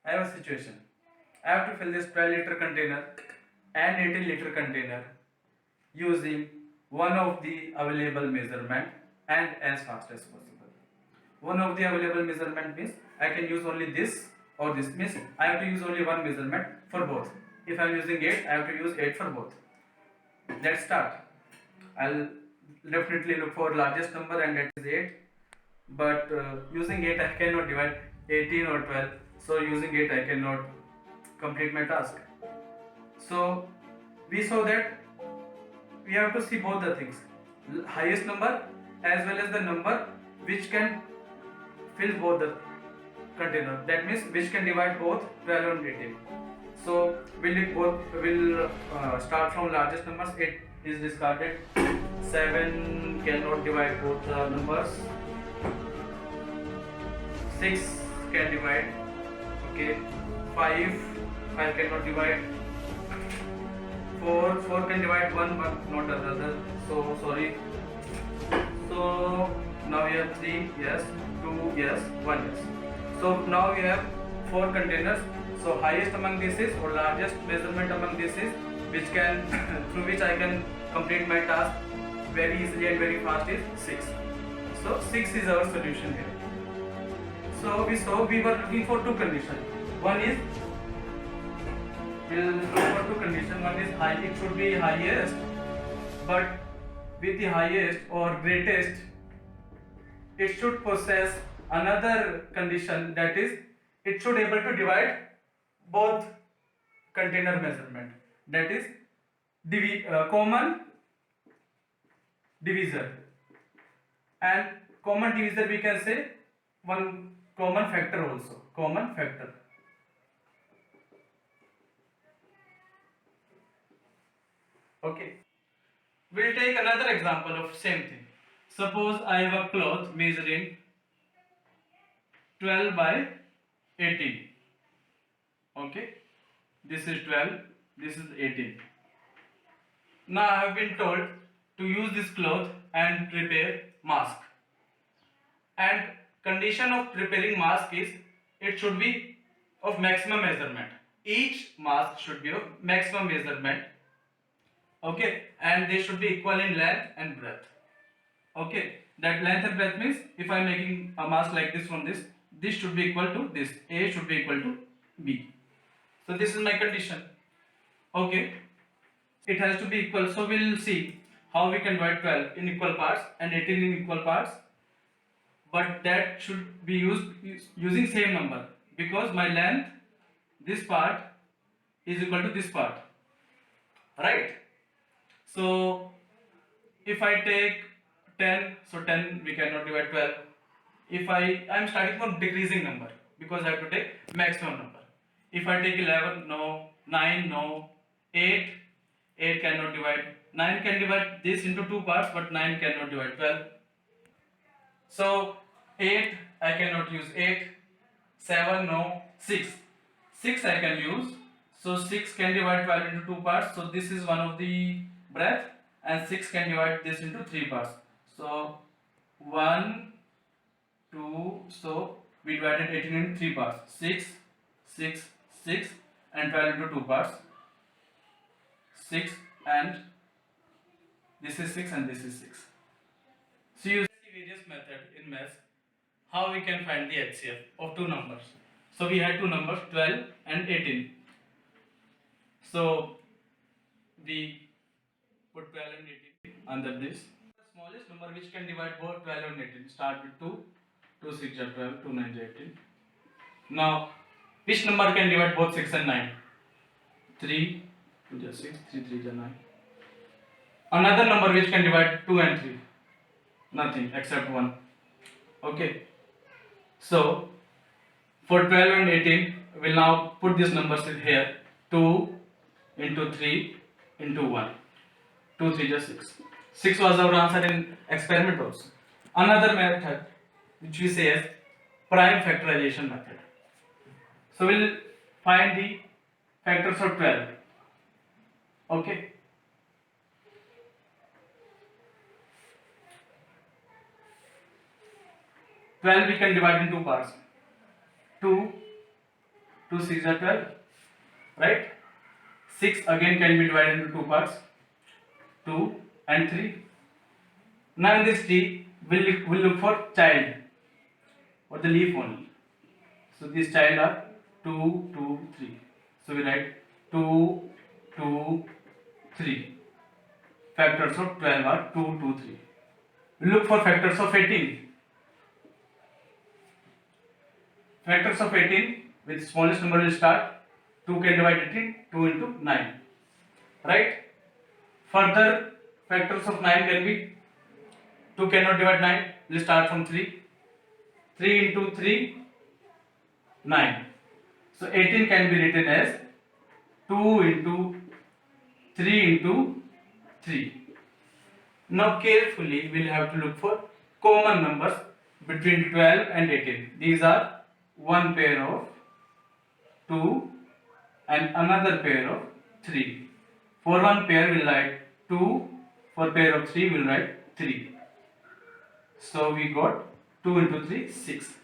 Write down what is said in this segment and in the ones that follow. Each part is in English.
I have a situation. I have to fill this 12-liter container and 18-liter container using one of the available measurement and as fast as possible. One of the available measurement means I can use only this or this, means I have to use only one measurement for both. If I am using 8, I have to use 8 for both. Let's start. I'll definitely look for largest number and that is 8, but using 8 I cannot divide 18 or 12, so using 8 I cannot complete my task. So we saw that we have to see both the things, highest number as well as the number which can fill both the container, that means which can divide both 12 and 18. So will start from largest numbers. 8 is discarded, 7 cannot divide both the numbers, 6 can divide, okay, 5 cannot divide, 4 can divide one but not the other, so sorry. So now we have 3 yes, 2 yes, 1 yes. So now we have 4 containers. So highest among this is, or largest measurement among this is, which can through which I can complete my task very easily and very fast, is 6. So 6 is our solution here. So we were looking for two conditions. One is, we'll look for two conditions. One is high, it should be highest, but with the highest or greatest, it should possess another condition, that is, it should able to divide both container measurement, that is common divisor, and common divisor we can say one common factor also, common factor. Okay, we'll take another example of same thing. Suppose I have a cloth measuring 12 by 18. Okay, this is 12, this is 18. Now I have been told to use this cloth and prepare mask. And condition of preparing mask is, it should be of maximum measurement. Each mask should be of maximum measurement. Okay, and they should be equal in length and breadth. Okay, that length and breadth means if I am making a mask like this from this should be equal to this, A should be equal to B. So this is my condition. Okay, it has to be equal. So we will see how we can divide 12 in equal parts and 18 in equal parts, but that should be using same number, because my length, this part, is equal to this part, right? So if I take 10, so 10 we cannot divide 12. If I am starting from decreasing number, because I have to take maximum number. If I take 11, no. 9, no. 8 cannot divide. 9 can divide this into two parts, but 9 cannot divide 12. So 8 I cannot use 8. 7, no. 6 I can use. So 6 can divide 12 into two parts. So this is one of the breadth, and 6 can divide this into three parts. So 1, 2, so we divided 18 into three parts. 6, 6, 6, and 12 into two parts. 6, and this is 6 and this is 6. So you see various method in maths how we can find the HCF of two numbers. So we had two numbers, 12 and 18. So we put 12 and 18 under this. The smallest number which can divide both 12 and 18. Start with 2. 2 6 are 12, 2 9 are 18. Now, which number can divide both 6 and 9? 3, 2 is 6, 3 3 is 9. Another number which can divide 2 and 3? Nothing except 1. Okay. So, for 12 and 18, we'll now put these numbers in here. 2 into 3 into 1. 2 3 is 6. 6 was our answer in experiment also. Another method which we say as prime factorization method. So we'll find the factors of 12. Okay. We can divide in two parts. 2 2 6 are 12, right? 6 again can be divided into two parts, 2 and 3. Now in this tree, we'll look for child or the leaf only. So these child are 2, 2, 3. So we write 2, 2, 3. Factors of 12 are 2, 2, 3. We look for factors of 18. Factors of 18 with smallest number will start. 2 can divide 18, 2 into 9. Right? Further factors of 9 can be 2 cannot divide 9. We'll start from 3. 3 into 3, 9. So 18 can be written as 2 into 3 into 3. Now carefully we'll have to look for common numbers between 12 and 18. These are one pair of 2 and another pair of 3. For one pair we'll write 2, for pair of 3 we'll write 3. So we got 2 into 3, 6.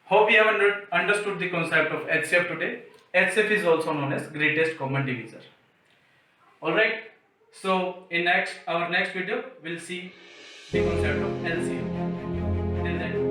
Hope you have understood the concept of HCF today. HCF is also known as greatest common divisor. Alright, so in our next video we'll see the concept of LCM. Till then.